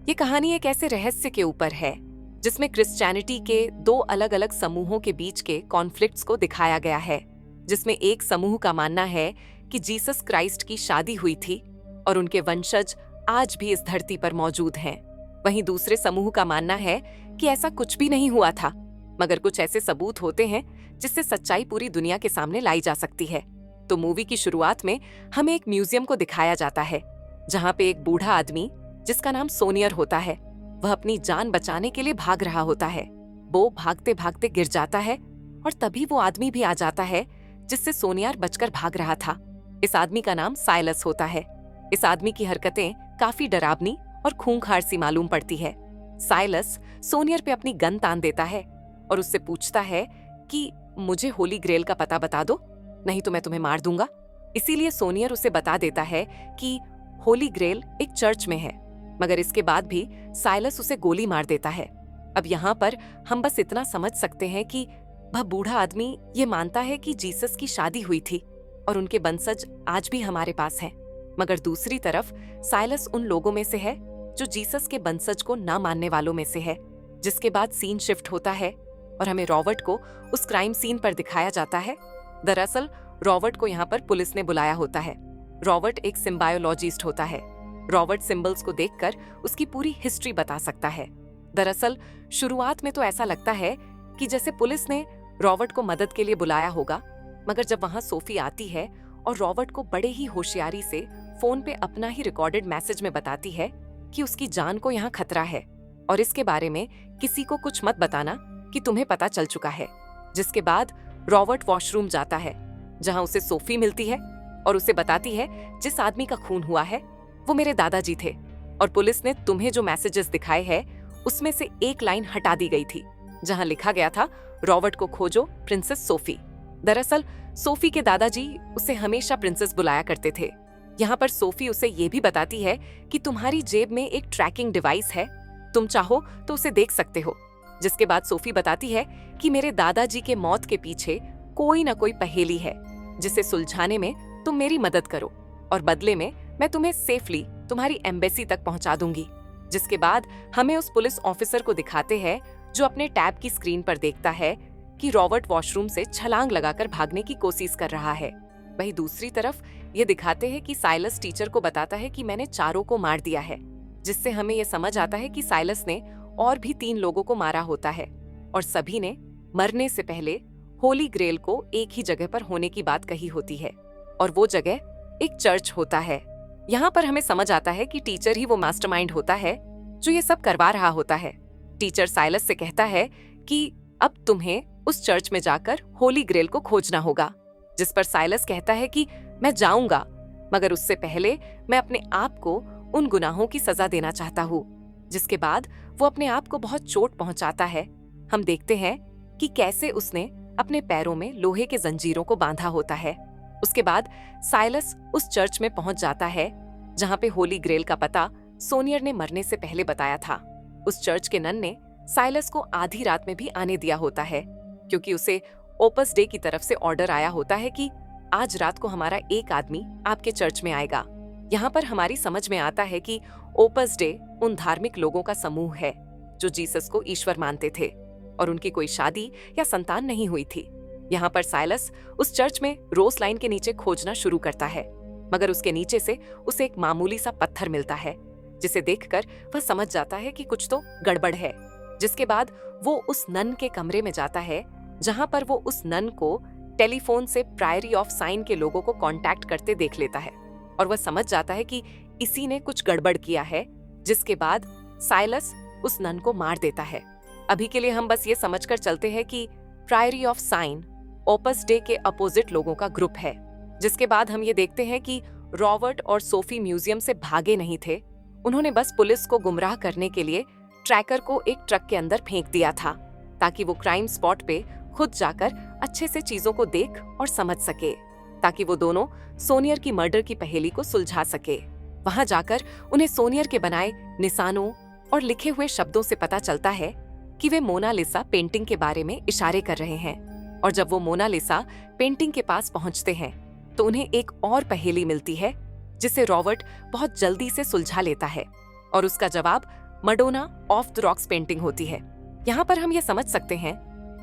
ये कहानी एक ऐसे रहस्य के ऊपर है जिसमें क्रिश्चियनिटी के दो अलग अलग समूहों के बीच के कॉन्फ्लिक्ट्स को दिखाया गया है, जिसमें एक समूह का मानना है कि जीसस क्राइस्ट की शादी हुई थी और उनके वंशज आज भी इस धरती पर मौजूद हैं। वहीं दूसरे समूह का मानना है कि ऐसा कुछ भी नहीं हुआ था, मगर कुछ ऐसे सबूत होते हैं जिससे सच्चाई पूरी दुनिया के सामने लाई जा सकती है। तो मूवी की शुरुआत में हमें एक म्यूजियम को दिखाया जाता है, जहाँ पे एक बूढ़ा आदमी जिसका नाम सोनियर होता है, वह अपनी जान बचाने के लिए भाग रहा होता है। वो भागते भागते गिर जाता है और तभी वो आदमी भी आ जाता है जिससे सोनियर बचकर भाग रहा था। इस आदमी का नाम साइलस होता है। इस आदमी की हरकतें काफी डरावनी और खूंखार सी मालूम पड़ती है। साइलस सोनियर पे अपनी गन तान देता है और उससे पूछता है कि मुझे होली ग्रेल का पता बता दो, नहीं तो मैं तुम्हें मार दूंगा। इसीलिए सोनियर उसे बता देता है कि होली ग्रेल एक चर्च में है, मगर इसके बाद भी साइलस उसे गोली मार देता है। अब यहाँ पर हम बस इतना समझ सकते हैं कि वह बूढ़ा आदमी ये मानता है कि जीसस की शादी हुई थी और उनके वंशज आज भी हमारे पास हैं। मगर दूसरी तरफ साइलस उन लोगों में से है जो जीसस के वंशज को ना मानने वालों में से है। जिसके बाद सीन शिफ्ट होता है और हमें रॉबर्ट को उस क्राइम सीन पर दिखाया जाता है। दरअसल रॉबर्ट को यहाँ पर पुलिस ने बुलाया होता है। रॉबर्ट एक सिम्बायोलॉजिस्ट होता है। रॉबर्ट सिंबल्स को देखकर उसकी पूरी हिस्ट्री बता सकता है। दरअसल शुरुआत में तो ऐसा लगता है कि जैसे पुलिस ने रॉबर्ट को मदद के लिए बुलाया होगा, मगर जब वहां सोफी आती है और रॉबर्ट को बड़े ही होशियारी से फोन पे अपना ही रिकॉर्डेड मैसेज में बताती है कि उसकी जान को यहाँ खतरा है और इसके बारे में किसी को कुछ मत बताना कि तुम्हें पता चल चुका है। जिसके बाद रॉबर्ट वॉशरूम जाता है, जहाँ उसे सोफी मिलती है और उसे बताती है जिस आदमी का खून हुआ है वो मेरे दादाजी थे और पुलिस ने तुम्हें जो मैसेजेस दिखाए हैं उसमें से एक लाइन हटा दी गई थी, जहां लिखा गया था रॉबर्ट को खोजो प्रिंसेस सोफी। दरअसल सोफी के दादाजी उसे हमेशा प्रिंसेस बुलाया करते थे। यहाँ पर सोफी उसे ये भी बताती है कि तुम्हारी जेब में एक ट्रैकिंग डिवाइस है, तुम चाहो तो उसे देख सकते हो। जिसके बाद सोफी बताती है कि मेरे दादाजी के मौत के पीछे कोई ना कोई पहेली है जिसे सुलझाने में तुम मेरी मदद करो और बदले में मैं तुम्हें सेफली तुम्हारी एम्बेसी तक पहुंचा दूंगी। जिसके बाद हमें उस पुलिस ऑफिसर को दिखाते हैं जो अपने टैब की स्क्रीन पर देखता है कि रॉबर्ट वॉशरूम से छलांग लगाकर भागने की कोशिश कर रहा है। वहीं दूसरी तरफ ये दिखाते हैं कि साइलस टीचर को बताता है कि मैंने चारों को मार दिया है, जिससे हमें यह समझ आता है कि साइलस ने और भी 3 लोगों को मारा होता है और सभी ने मरने से पहले होली ग्रेल को एक ही जगह पर होने की बात कही होती है और वो जगह एक चर्च होता है। यहाँ पर हमें समझ आता है कि टीचर ही वो मास्टरमाइंड होता है जो ये सब करवा रहा होता है। टीचर साइलस से कहता है कि अब तुम्हें उस चर्च में जाकर होली ग्रेल को खोजना होगा, जिस पर साइलस कहता है कि मैं जाऊंगा, मगर उससे पहले मैं अपने आप को उन गुनाहों की सजा देना चाहता हूँ। जिसके बाद वो अपने आप को बहुत चोट पहुंचाता है। हम देखते हैं कि कैसे उसने अपने पैरों में लोहे के जंजीरों को बांधा होता है। उसके बाद साइलस उस चर्च में पहुंच जाता है जहां पे होली ग्रेल का पता सोनियर ने मरने से पहले बताया था। उस चर्च के नन ने साइलस को आधी रात में भी आने दिया होता है, क्योंकि उसे ओपस डे की तरफ से ऑर्डर आया होता है कि आज रात को हमारा एक आदमी आपके चर्च में आएगा। यहाँ पर हमारी समझ में आता है कि ओपस डे उन धार्मिक लोगों का समूह है जो जीसस को ईश्वर मानते थे और उनकी कोई शादी या संतान नहीं हुई थी। यहाँ पर साइलस उस चर्च में रोज लाइन के नीचे खोजना शुरू करता है, मगर उसके नीचे से उसे एक मामूली सा पत्थर मिलता है, जिसे देखकर वह समझ जाता है कि कुछ तो गड़बड़ है। जिसके बाद वो उस नन के कमरे में जाता है, जहाँ पर वो उस नन को टेलीफोन से प्रायरी ऑफ साइन के लोगों को कांटेक्ट करते देख लेता है और वह समझ जाता है कि इसी ने कुछ गड़बड़ किया है। जिसके बाद साइलस उस नन को मार देता है। अभी के लिए हम बस ये समझकर चलते हैं कि priori of sine opus day के अपोजिट लोगों का ग्रुप है। जिसके बाद हम ये देखते हैं कि रॉबर्ट और सोफी म्यूजियम से भागे नहीं थे, उन्होंने बस पुलिस को गुमराह करने के लिए ट्रैकर को एक ट्रक के अंदर फेंक दिया था, ताकि वो क्राइम स्पॉट पे खुद जाकर अच्छे से चीजों को देख और समझ सके, ताकि वो दोनों सोनियर की मर्डर की पहेली को सुलझा सके। वहां जाकर उन्हें सोनियर के बनाए निशानों और लिखे हुए शब्दों से पता चलता है कि वे मोनालिसा पेंटिंग के बारे में इशारे कर रहे हैं। और जब वो मोनालिसा पेंटिंग के पास पहुंचते हैं तो उन्हें एक और पहेली मिलती है, जिसे रॉबर्ट बहुत जल्दी से सुलझा लेता है और उसका जवाब Madonna of the rocks painting होती है। यहाँ पर हम ये समझ सकते हैं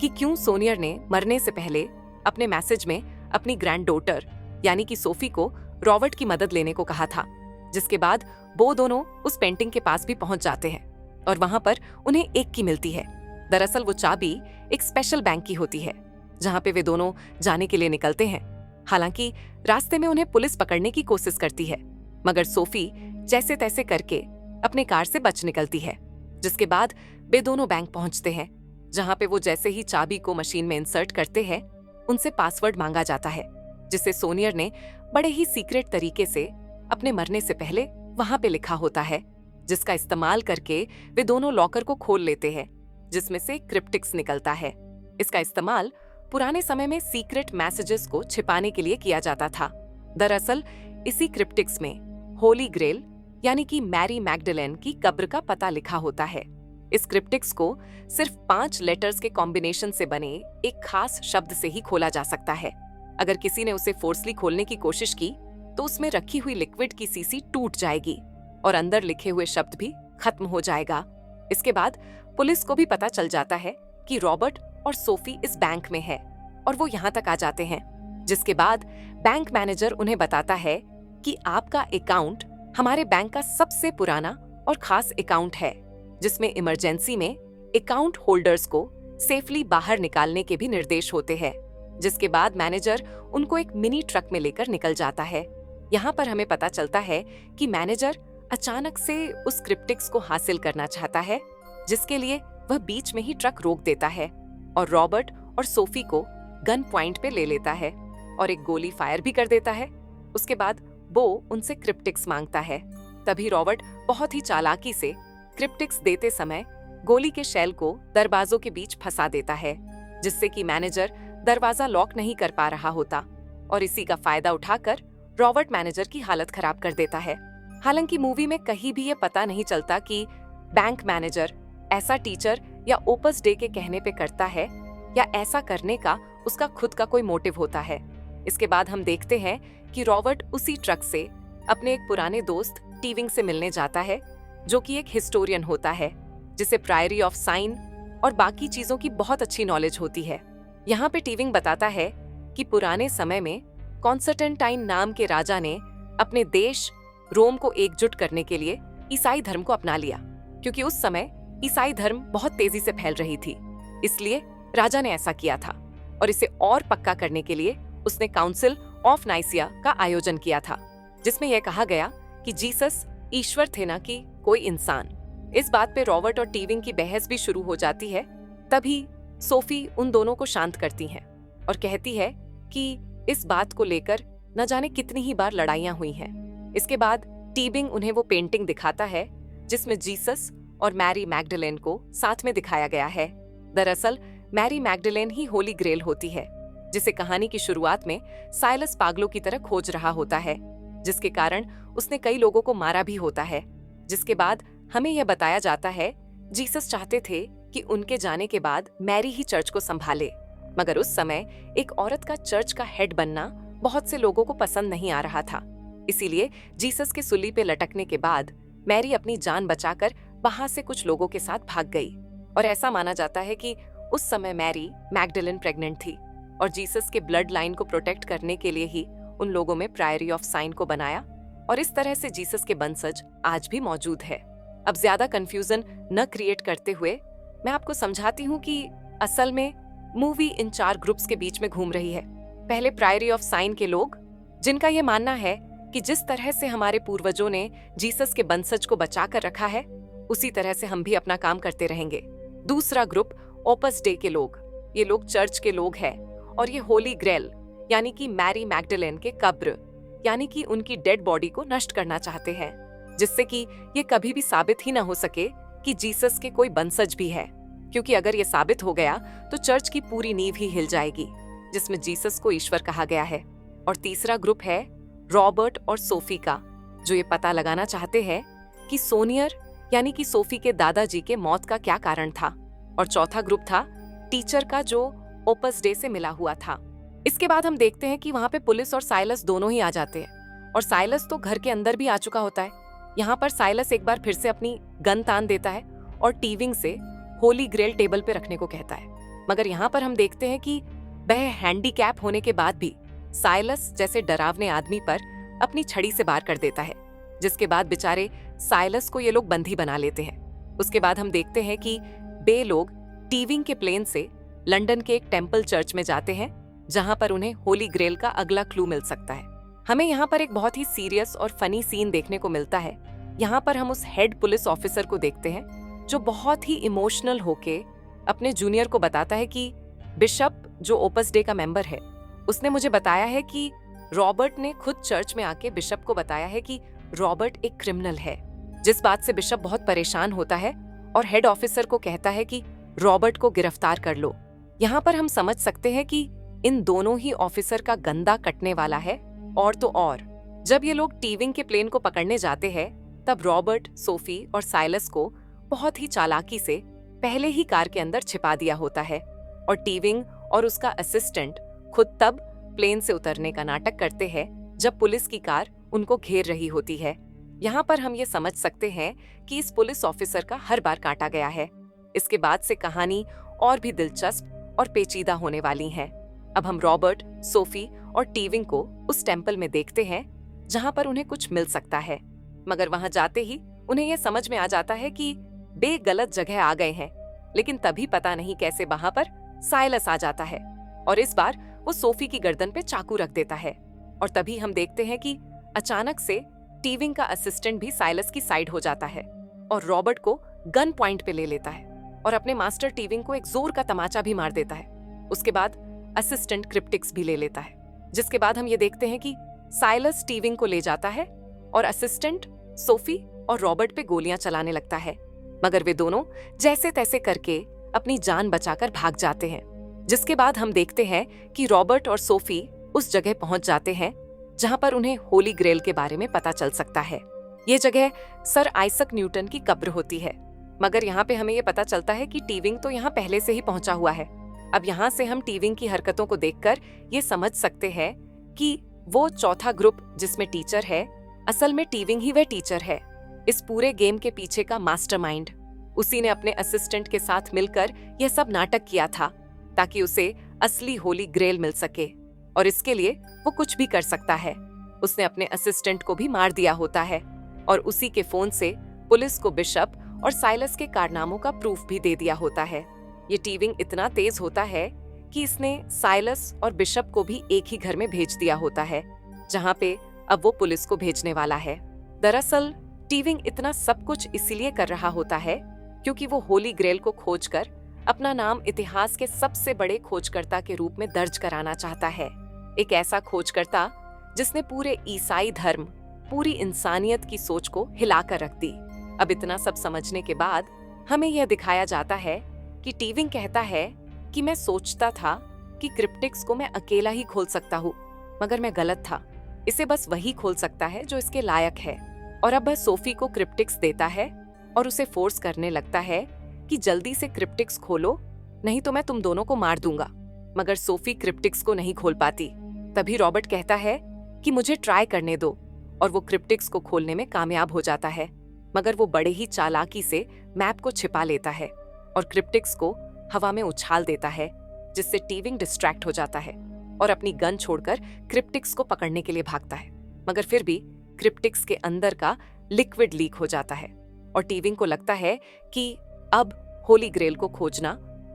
कि क्यों सोनियर ने मरने से पहले अपने मैसेज में अपनी ग्रैंड डॉटर यानी कि सोफी को रॉबर्ट की मदद लेने को कहा था। जिसके बाद वो दोनों उस पेंटिंग के पास भी पहुंच जाते हैं और वहां पर उन्हें एक की मिलती है। दरअसल वो चाबी एक स्पेशल बैंक की होती है जहां पे वे दोनों जाने के लिए निकलते हैं। हालांकि रास्ते में उन्हें पुलिस पकड़ने की कोशिश करती है, मगर सोफी जैसे तैसे करके अपने कार से बच निकलती है। जिसके बाद वे दोनों बैंक पहुंचते हैं जहां पे वो जैसे ही चाबी को मशीन में इंसर्ट करते हैं उनसे पासवर्ड मांगा जाता है, जिसे सोनियर ने बड़े ही सीक्रेट तरीके से अपने मरने से पहले वहां पे लिखा होता है, जिसका इस्तेमाल करके वे दोनों लॉकर को खोल लेते हैं जिसमें से क्रिप्टिक्स निकलता है। इसका इस्तेमाल पुराने समय में सीक्रेट मैसेजेस को छिपाने के लिए किया जाता था। दरअसल इसी क्रिप्टिक्स में होली ग्रेल यानी कि मैरी मैग्डलेन की कब्र का पता लिखा होता है। इस क्रिप्टिक्स को सिर्फ 5 लेटर्स के कॉम्बिनेशन से बने एक खास शब्द से ही खोला जा सकता है। अगर किसी ने उसे फोर्सली खोलने की कोशिश की तो उसमें रखी हुई लिक्विड की सीसी टूट जाएगी और अंदर लिखे हुए शब्द भी खत्म हो जाएगा। इसके बाद पुलिस को भी पता चल जाता है कि रॉबर्ट और सोफी इस बैंक में है और वो यहाँ तक आ जाते हैं। जिसके बाद बैंक मैनेजर उन्हें बताता है कि आपका अकाउंट हमारे बैंक का सबसे पुराना और खास अकाउंट है, जिसमें इमरजेंसी में अकाउंट होल्डर्स को सेफली बाहर निकालने के भी निर्देश होते हैं। जिसके बाद मैनेजर उनको एक मिनी ट्रक में लेकर निकल जाता है। यहाँ पर हमें पता चलता है कि मैनेजर अचानक से उस क्रिप्टिक्स को हासिल करना चाहता है, जिसके लिए वह बीच में ही ट्रक रोक देता है और रॉबर्ट और सोफी को गन पॉइंट पे ले लेता है और एक गोली फायर भी कर देता है। उसके बाद वो उनसे क्रिप्टिक्स मांगता है। तभी रॉबर्ट बहुत ही चालाकी से क्रिप्टिक्स देते समय गोली के शेल को दरवाजों के बीच फंसा देता है, जिससे कि मैनेजर दरवाजा लॉक नहीं कर पा रहा होता और इसी का फायदा उठाकर रॉबर्ट मैनेजर की हालत खराब कर देता है। हालांकि मूवी में कहीं भी ये पता नहीं चलता कि बैंक मैनेजर ऐसा टीचर या ओपस डे के कहने पे करता है या ऐसा करने का उसका खुद का कोई मोटिव होता है। इसके बाद हम देखते हैं कि रॉबर्ट उसी ट्रक से अपने एक पुराने दोस्त टीविंग से मिलने जाता है, जो कि एक हिस्टोरियन होता है जिसे प्रायरी ऑफ साइन और बाकी चीजों की बहुत अच्छी नॉलेज होती है। यहाँ पे टीविंग बताता है कि पुराने समय में कॉन्स्टेंटाइन नाम के राजा ने अपने देश रोम को एकजुट करने के लिए ईसाई धर्म को अपना लिया, क्योंकि उस समय ईसाई धर्म बहुत तेजी से फैल रही थी। इसलिए राजा ने ऐसा किया था और इसे और पक्का करने के लिए उसने काउंसिल ऑफ नाइसिया का आयोजन किया था, जिसमें यह कहा गया कि जीसस ईश्वर थे ना कि कोई इंसान। इस बात पे रॉबर्ट और टीविंग की बहस भी शुरू हो जाती है। तभी सोफी उन दोनों को शांत करती है और कहती है कि इस बात को लेकर न जाने कितनी ही बार लड़ाइयां हुई हैं। इसके बाद टीविंग उन्हें वो पेंटिंग दिखाता है जिसमें जीसस और मैरी मैग्डलेन को साथ में दिखाया गया है। दरअसल मैरी मैग्डलेन ही होली ग्रेल होती है, जिसे कहानी की शुरुआत में साइलस पागलों की तरह खोज रहा होता है, जिसके कारण उसने कई लोगों को मारा भी होता है। जिसके बाद हमें यह बताया जाता है जीसस चाहते थे कि उनके जाने के बाद मैरी ही चर्च को संभाले, मगर उस समय एक औरत का चर्च का हेड बनना बहुत से लोगों को पसंद नहीं आ रहा था। इसीलिए जीसस के सूली पे लटकने के बाद मैरी अपनी जान बचाकर वहां से कुछ लोगों के साथ भाग गई और ऐसा माना जाता है कि उस समय मैरी मैग्डलेन प्रेग्नेंट थी और जीसस के ब्लड लाइन को प्रोटेक्ट करने के लिए ही उन लोगों में प्रायरी ऑफ साइन को बनाया और इस तरह से जीसस के वंशज आज भी मौजूद है। अब ज्यादा कंफ्यूजन न क्रिएट करते हुए मैं आपको समझाती हूँ कि असल में मूवी इन 4 ग्रुप्स के बीच में घूम रही है। पहले प्रायरी ऑफ साइन के लोग, जिनका ये मानना है कि जिस तरह से हमारे पूर्वजों ने जीसस के वंशज को बचा कर रखा है, उसी तरह से हम भी अपना काम करते रहेंगे। दूसरा ग्रुप ओपस डे के लोग, ये लोग चर्च के लोग हैं और ये होली ग्रेल यानी कि मैरी मैग्डलेन के कब्र यानी कि उनकी डेड बॉडी को नष्ट करना चाहते हैं, जिससे कि ये कभी भी साबित ही ना हो सके कि जीसस के कोई वंशज भी है, क्योंकि अगर ये साबित हो गया तो चर्च की पूरी नींव ही हिल जाएगी, जिसमें जीसस को ईश्वर कहा गया है। और तीसरा ग्रुप है रॉबर्ट और सोफी का, जो ये पता लगाना चाहते हैं कि सोनियर यानी कि सोफी के दादाजी के मौत का क्या कारण था। और चौथा ग्रुप था टीचर का, जो ओपस डे से मिला हुआ था। इसके बाद हम देखते हैं कि वहां पे पुलिस और साइलस दोनों ही आ जाते हैं और साइलस तो घर के अंदर भी आ चुका होता है, यहाँ पर साइलस एक बार फिर से अपनी गन तान देता है और टीविंग से होली ग्रेल टेबल पे रखने को कहता है। मगर यहाँ पर हम देखते हैं कि वह हैंडीकैप होने के बाद भी साइलस जैसे डरावने आदमी पर अपनी छड़ी से वार कर देता है, जिसके बाद बेचारे साइलस को ये लोग बंदी बना लेते हैं। उसके बाद हम देखते हैं कि वे लोग टीविंग के प्लेन से लंदन के एक टेम्पल चर्च में जाते हैं, जहां पर उन्हें होली ग्रेल का अगला क्लू मिल सकता है। हमें यहाँ पर एक बहुत ही सीरियस और फनी सीन देखने को मिलता है। यहाँ पर हम उस हेड पुलिस ऑफिसर को देखते हैं जो बहुत ही इमोशनल होके अपने जूनियर को बताता है कि बिशप, जो ओपस डे का मेंबर है, उसने मुझे बताया है कि रॉबर्ट ने खुद चर्च में आके बिशप को बताया है कि रॉबर्ट एक क्रिमिनल है। जिस बात से बिशप बहुत परेशान होता है और हेड ऑफिसर को कहता है कि रॉबर्ट को गिरफ्तार कर लो। यहाँ पर हम समझ सकते हैं कि इन दोनों ही ऑफिसर का गंदा कटने वाला है। और तो और जब ये लोग टीविंग के प्लेन को पकड़ने जाते हैं, तब रॉबर्ट, सोफी और साइलस को बहुत ही चालाकी से पहले ही कार के अंदर छिपा दिया होता है और टीविंग और उसका असिस्टेंट खुद तब प्लेन से उतरने का नाटक करते हैं जब पुलिस की कार उनको घेर रही होती है। यहाँ पर हम ये समझ सकते हैं कि इस पुलिस ऑफिसर का हर बार काटा गया है। इसके बाद से कहानी और भी दिलचस्प और पेचीदा होने वाली है। अब हम रॉबर्ट, सोफी और टीविंग को उस टेम्पल में देखते हैं जहाँ पर उन्हें कुछ मिल सकता है, मगर वहां जाते ही उन्हें यह समझ में आ जाता है कि वे गलत जगह आ गए हैं। लेकिन तभी पता नहीं कैसे वहां पर साइलस आ जाता है और इस बार वो सोफी की गर्दन पे चाकू रख देता है। और तभी हम देखते हैं कि अचानक से टीविंग का असिस्टेंट भी साइलस की साइड हो जाता है और रॉबर्ट को गन पॉइंट पे ले लेता है और अपने मास्टर टीविंग को एक जोर का तमाचा भी मार देता है। उसके बाद असिस्टेंट क्रिप्टिक्स भी ले लेता है, जिसके बाद हम ये देखते हैं कि साइलस टीविंग को ले जाता है और असिस्टेंट सोफी और रॉबर्ट पे गोलियां चलाने लगता है, मगर वे दोनों जैसे तैसे करके अपनी जान बचाकर भाग जाते हैं। जिसके बाद हम देखते हैं कि रॉबर्ट और सोफी उस जगह पहुंच जाते हैं जहां पर उन्हें होली ग्रेल के बारे में पता चल सकता है। ये जगह सर आइजक न्यूटन की कब्र होती है, मगर यहाँ पे हमें ये पता चलता है कि टीविंग तो यहाँ पहले से ही पहुंचा हुआ है। अब यहाँ से हम टीविंग की हरकतों को देखकर ये समझ सकते हैं कि वो चौथा ग्रुप जिसमें टीचर है, असल में टीविंग ही वह टीचर है। इस पूरे गेम के पीछे का मास्टरमाइंड, उसी ने अपने असिस्टेंट के साथ मिलकर यह सब नाटक किया था ताकि उसे असली होली ग्रेल मिल सके, और इसके लिए वो कुछ भी कर सकता है। उसने अपने असिस्टेंट को भी मार दिया होता है और उसी के फोन से पुलिस को बिशप और साइलस के कारनामों का प्रूफ भी दे दिया होता है। ये टीविंग इतना तेज होता है कि इसने साइलस और बिशप को भी एक ही घर में भेज दिया होता है, जहाँ पे अब वो पुलिस को भेजने वाला है। दरअसल टीविंग इतना सब कुछ इसीलिए कर रहा होता है क्योंकि वो होली ग्रेल को खोजकर अपना नाम इतिहास के सबसे बड़े खोजकर्ता के रूप में दर्ज कराना चाहता है। एक ऐसा खोजकर्ता जिसने पूरे ईसाई धर्म, पूरी इंसानियत की सोच को हिलाकर रख दी। अब इतना सब समझने के बाद हमें यह दिखाया जाता है कि टीविंग कहता है कि मैं सोचता था कि क्रिप्टिक्स को मैं अकेला ही खोल सकता हूँ, मगर मैं गलत था। इसे बस वही खोल सकता है जो इसके लायक है। और अब वह सोफी को क्रिप्टिक्स देता है और उसे फोर्स करने लगता है कि जल्दी से क्रिप्टिक्स खोलो, नहीं तो मैं तुम दोनों को मार दूंगा। मगर सोफी क्रिप्टिक्स को नहीं खोल पाती। तभी रॉबर्ट कहता है कि मुझे ट्राई करने दो, और वो क्रिप्टिक्स को खोलने में कामयाब हो जाता है। मगर वो बड़े ही चालाकी से मैप को छिपा लेता है और क्रिप्टिक्स को हवा में उछाल देता है, जिससे टीविंग डिस्ट्रैक्ट हो जाता है और अपनी गन छोड़कर क्रिप्टिक्स को पकड़ने के लिए भागता है। मगर फिर भी क्रिप्टिक्स के अंदर का लिक्विड लीक हो जाता है और टीविंग को लगता है कि अब होली ग्रेल को खोजना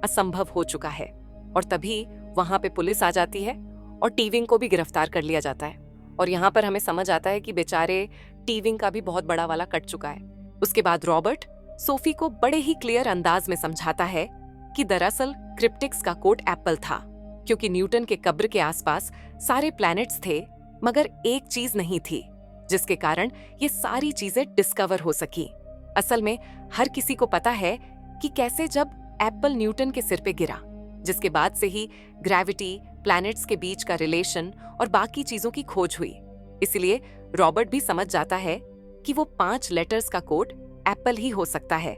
असंभव हो चुका है। और तभी वहां पे पुलिस आ जाती है और टीविंग को भी गिरफ्तार कर लिया जाता है। और यहाँ पर हमें समझ आता है कि बेचारे टीविंग का भी बहुत बड़ा वाला कट चुका है। उसके बाद रॉबर्ट सोफी को बड़े ही क्लियर अंदाज में समझाता है कि दरअसल क्रिप्टिक्स का कोड एप्पल था, क्योंकि न्यूटन के कब्र के आसपास सारे प्लैनेट्स थे, मगर एक चीज नहीं थी, जिसके कारण ये सारी चीजें डिस्कवर हो सकी। असल में हर किसी को पता है कि कैसे जब एप्पल न्यूटन के सिर पे गिरा, जिसके बाद से ही ग्रेविटी, प्लैनेट्स के बीच का रिलेशन और बाकी चीजों की खोज हुई। इसलिए रॉबर्ट भी समझ जाता है कि वो 5 लेटर्स का कोड एप्पल ही हो सकता है।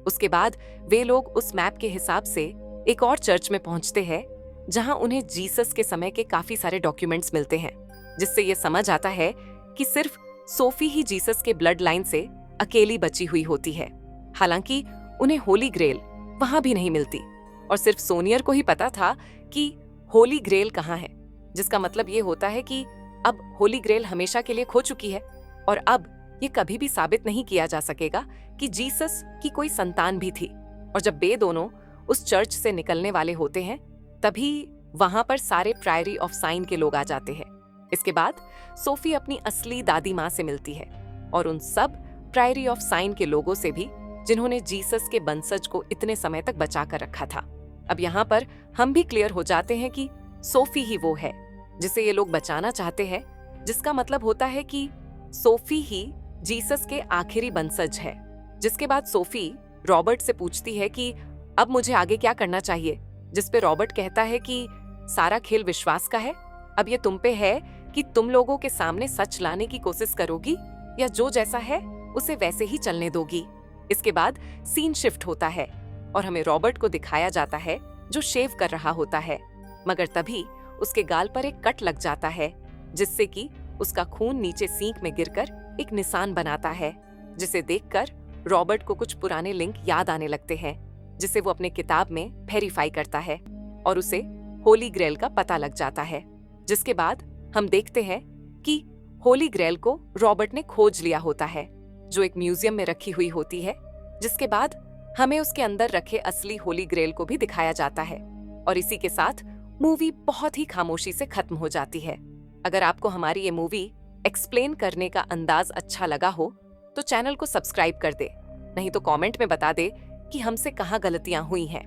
उसके बाद वे लोग उस मैप के हिसाब से एक और चर्च में पहुंचते हैं, जहां उन्हें जीसस के समय के काफी सारे डॉक्यूमेंट्स मिलते हैं, जिससे ये समझ आता है कि सिर्फ सोफी ही जीसस के ब्लड लाइन से अकेली बची हुई होती है। हालांकि उन्हें होली ग्रेल वहां भी नहीं मिलती और सिर्फ सोनियर को ही पता था कि होली ग्रेल कहाँ है, जिसका मतलब ये होता है कि अब होली ग्रेल हमेशा के लिए खो चुकी है और अब ये कभी भी साबित नहीं किया जा सकेगा कि जीसस की कोई संतान भी थी। और जब वे दोनों उस चर्च से निकलने वाले होते हैं तभी वहां पर सारे प्रायरी ऑफ साइन के लोग आ जाते हैं। इसके बाद सोफी अपनी असली दादी माँ से मिलती है और उन सब प्रायरी ऑफ साइन के लोगों से भी जिन्होंने जीसस के बंसज को इतने समय तक बचा कर रखा था। अब यहाँ पर हम भी क्लियर हो जाते हैं कि सोफी ही वो है जिसे ये लोग बचाना चाहते हैं, जिसका मतलब होता है कि सोफी ही जीसस के आखिरी बंसज है। जिसके बाद सोफी रॉबर्ट से पूछती है कि अब मुझे आगे क्या करना चाहिए, जिस पे रॉबर्ट कहता है कि सारा खेल विश्वास का है, अब ये तुम पे है कि तुम लोगों के सामने सच लाने की कोशिश करोगी या जो जैसा है उसे वैसे ही चलने दोगी। इसके बाद सीन शिफ्ट होता है और हमें रॉबर्ट को दिखाया जाता है जो शेव कर रहा होता है, मगर तभी उसके गाल पर एक कट लग जाता है जिससे कि उसका खून नीचे सींक में गिरकर एक निशान बनाता है, जिसे देखकर रॉबर्ट को कुछ पुराने लिंक याद आने लगते हैं जिसे वो अपने किताब में वेरीफाई करता है और उसे होली ग्रेल का पता लग जाता है। जिसके बाद हम देखते हैं कि होली ग्रेल को रॉबर्ट ने खोज लिया होता है जो एक म्यूजियम में रखी हुई होती है। जिसके बाद हमें उसके अंदर रखे असली होली ग्रेल को भी दिखाया जाता है और इसी के साथ मूवी बहुत ही खामोशी से खत्म हो जाती है। अगर आपको हमारी ये मूवी एक्सप्लेन करने का अंदाज अच्छा लगा हो तो चैनल को सब्सक्राइब कर दे, नहीं तो कमेंट में बता दे कि हमसे कहाँ गलतियां हुई हैं।